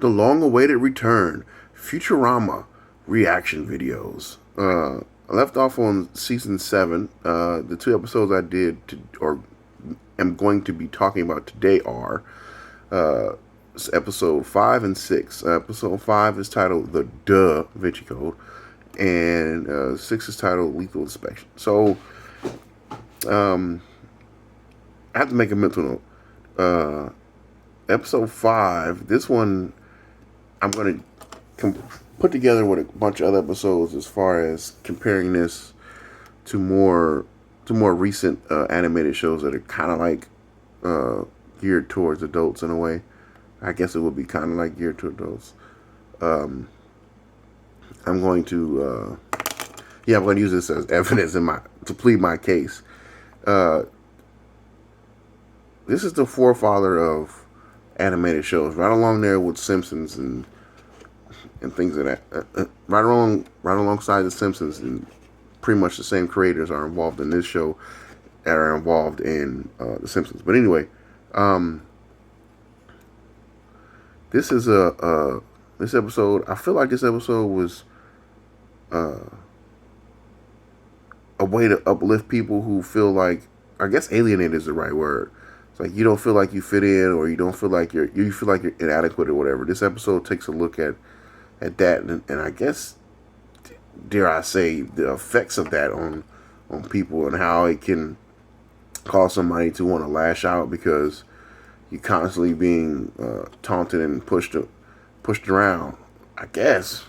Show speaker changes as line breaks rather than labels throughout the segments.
The long-awaited return, Futurama reaction videos. I left off on season 7. The 2 episodes I did, or am going to be talking about today are episode 5 and 6. Episode 5 is titled The Duh Vinci Code, and 6 is titled Lethal Inspection. So, I have to make a mental note. Episode 5, this one I'm going to put together with a bunch of other episodes as far as comparing this to more recent animated shows that are kind of like geared towards adults in a way. I guess it would be kind of like geared to adults. I'm going to I'm going to use this as evidence to plead my case. This is the forefather of animated shows, right along there with Simpsons and things of that. Right alongside the Simpsons, and pretty much the same creators are involved in this show that are involved in the Simpsons. But anyway, this is this episode. I feel like this episode was a way to uplift people who feel like, I guess alienated is the right word. It's like you don't feel like you fit in, or you don't feel like you feel like you're inadequate or whatever. This episode takes a look at that, and I guess, dare I say, the effects of that on people, and how it can cause somebody to want to lash out because you're constantly being taunted and pushed around. I guess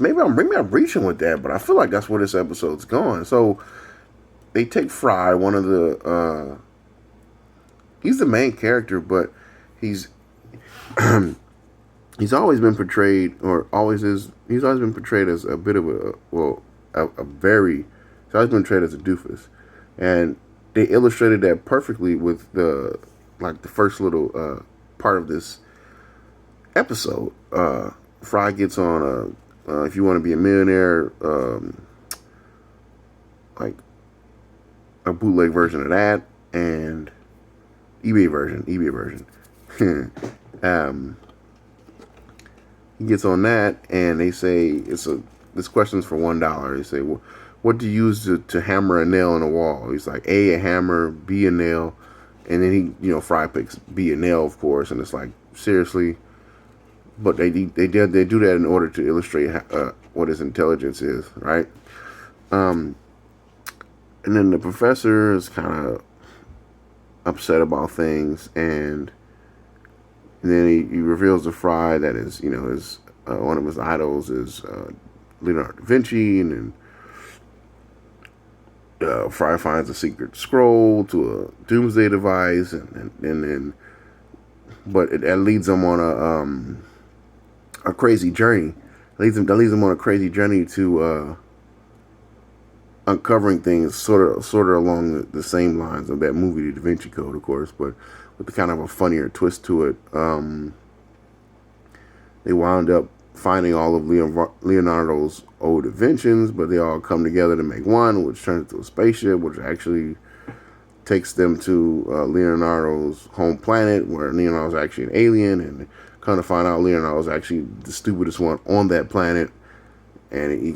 maybe I'm reaching with that, but I feel like that's where this episode's going. So they take Fry, one of the he's the main character, but he's he's always been portrayed, or he's always been portrayed as a bit of he's always been portrayed as a doofus. And they illustrated that perfectly with the first little part of this episode. Fry gets on If You Want to Be a Millionaire, like a bootleg version of that, and eBay version. He gets on that, and they say this question's for $1. They say, well, what do you use to hammer a nail in a wall? He's like, A, a hammer, B, a nail, and then Fry picks B, a nail, of course, and it's like, seriously. But they do that in order to illustrate what his intelligence is, right? And then the professor is kind of upset about things, and then he reveals to Fry that his one of his idols is Leonardo da Vinci, and then Fry finds a secret scroll to a doomsday device, and then but it leads him on a crazy journey. That leads him on a crazy journey to uncovering things sort of along the same lines of that movie, The Da Vinci Code, of course, but with the kind of a funnier twist to it. They wound up finding all of Leonardo's old inventions, but they all come together to make one, which turns into a spaceship, which actually takes them to Leonardo's home planet, where Leonardo's actually an alien, and come to find out Leonardo's actually the stupidest one on that planet, and he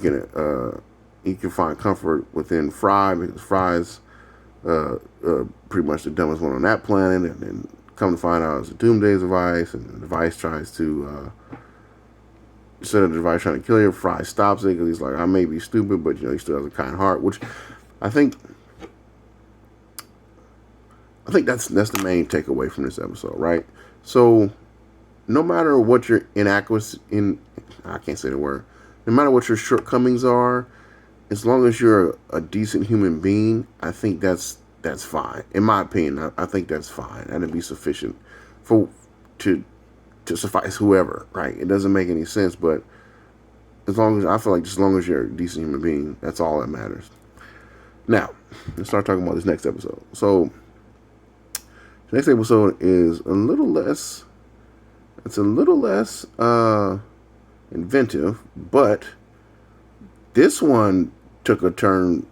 can find comfort within Fry, because Fry's pretty much the dumbest one on that planet, and then come to find out it's a doomsday device, and the device tries to instead of the device trying to kill you, Fry stops it because he's like, I may be stupid, but he still has a kind heart, which I think that's the main takeaway from this episode, right? So no matter what your inaccuracy I can't say the word, no matter what your shortcomings are, as long as you're a decent human being, I think that's fine. In my opinion, I think that's fine. That'd be sufficient to suffice whoever, right? It doesn't make any sense, but as long as you're a decent human being, that's all that matters. Now, let's start talking about this next episode. So, the next episode is a little less inventive, but this one took a turn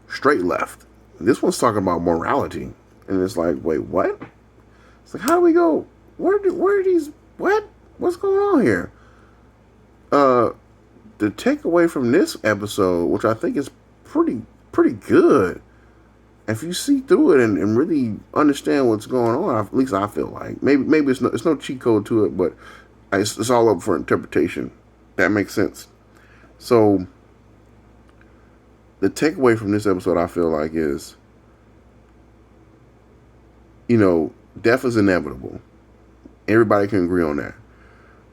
straight left. This one's talking about morality, and it's like, wait, what? It's like, how do we go where are these, what's going on here? Uh, the takeaway from this episode, which I think is pretty good, if you see through it and really understand what's going on, at least I feel like maybe it's no cheat code to it, but it's all up for interpretation. That makes sense. So the takeaway from this episode, I feel like, is, death is inevitable. Everybody can agree on that.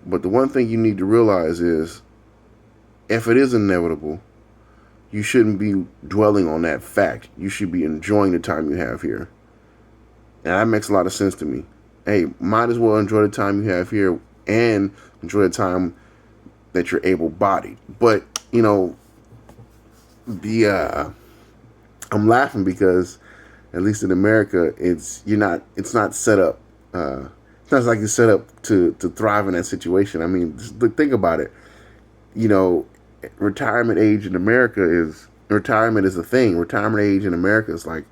But the one thing you need to realize is, if it is inevitable, you shouldn't be dwelling on that fact. You should be enjoying the time you have here. And that makes a lot of sense to me. Hey, might as well enjoy the time you have here and enjoy the time that you're able-bodied. But, I'm laughing because, at least in America, it's not set up. It's not like it's set up to thrive in that situation. I mean, just think about it. Retirement age in America retirement is a thing. Retirement age in America is like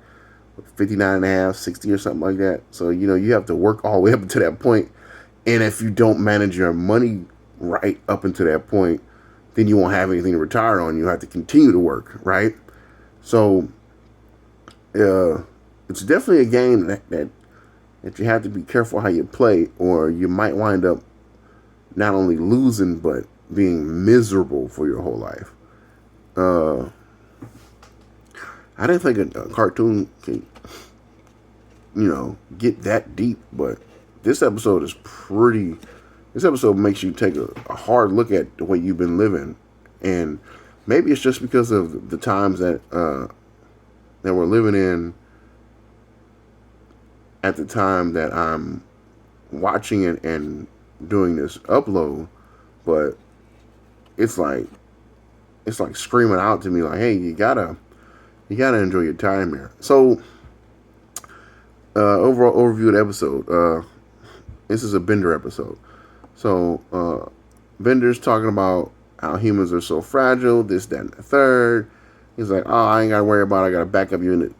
59 and a half, 60 or something like that. So, you have to work all the way up to that point. And if you don't manage your money right up until that point, then you won't have anything to retire on. You have to continue to work, right? So, it's definitely a game that you have to be careful how you play, or you might wind up not only losing, but being miserable for your whole life. I didn't think a cartoon can, get that deep, but this episode is pretty. This episode makes you take a hard look at the way you've been living, and maybe it's just because of the times that we're living in at the time that I'm watching it and doing this upload, but it's like screaming out to me like, hey, you gotta enjoy your time here. So, overall overview of the episode. This is a Bender episode. So, Bender's talking about how humans are so fragile, this, that, and the third. He's like, oh, I ain't gotta worry about it. I got a backup unit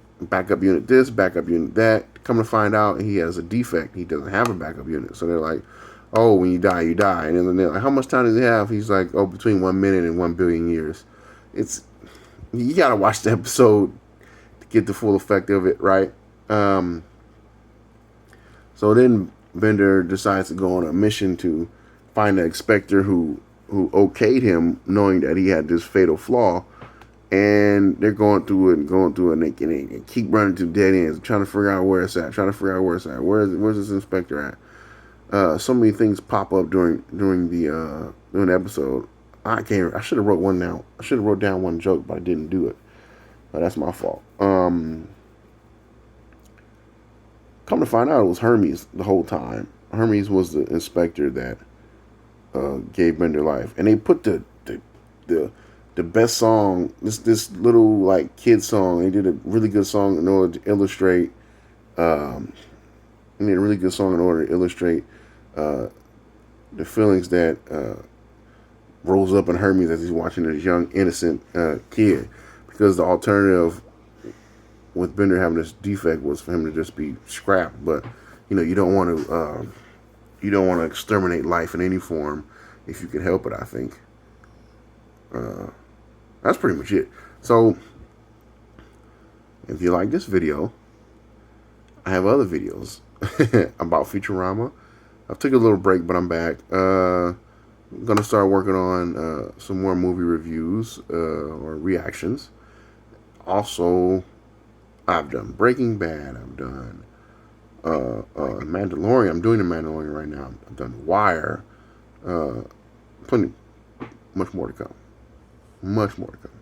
this, backup unit that. Come to find out, he has a defect. He doesn't have a backup unit. So they're like, oh, when you die, you die. And then they're like, how much time does he have? He's like, oh, between 1 minute and 1 billion years. You gotta watch the episode to get the full effect of it, right? So then Bender decides to go on a mission to find the inspector who okayed him, knowing that he had this fatal flaw. And they're going through it, and they keep running to dead ends, trying to figure out where it's at, Where's this inspector at? So many things pop up during the episode. I should have wrote one down. I should have wrote down one joke, but I didn't do it. That's my fault. Come to find out, it was Hermes the whole time. Hermes was the inspector that gave Bender life, and they put the best song, this little like kid song. They did a really good song in order to illustrate. The feelings that rose up in Hermes as he's watching this young innocent kid, because the alternative with Bender having this defect was for him to just be scrapped. But you don't want to exterminate life in any form if you can help it. I think. That's pretty much it. So, if you like this video, I have other videos about Futurama. I took a little break, but I'm back. I'm going to start working on some more movie reviews or reactions. Also, I've done Breaking Bad. I've done Mandalorian. I'm doing the Mandalorian right now. I've done Wire. Much more to come. Much more to come.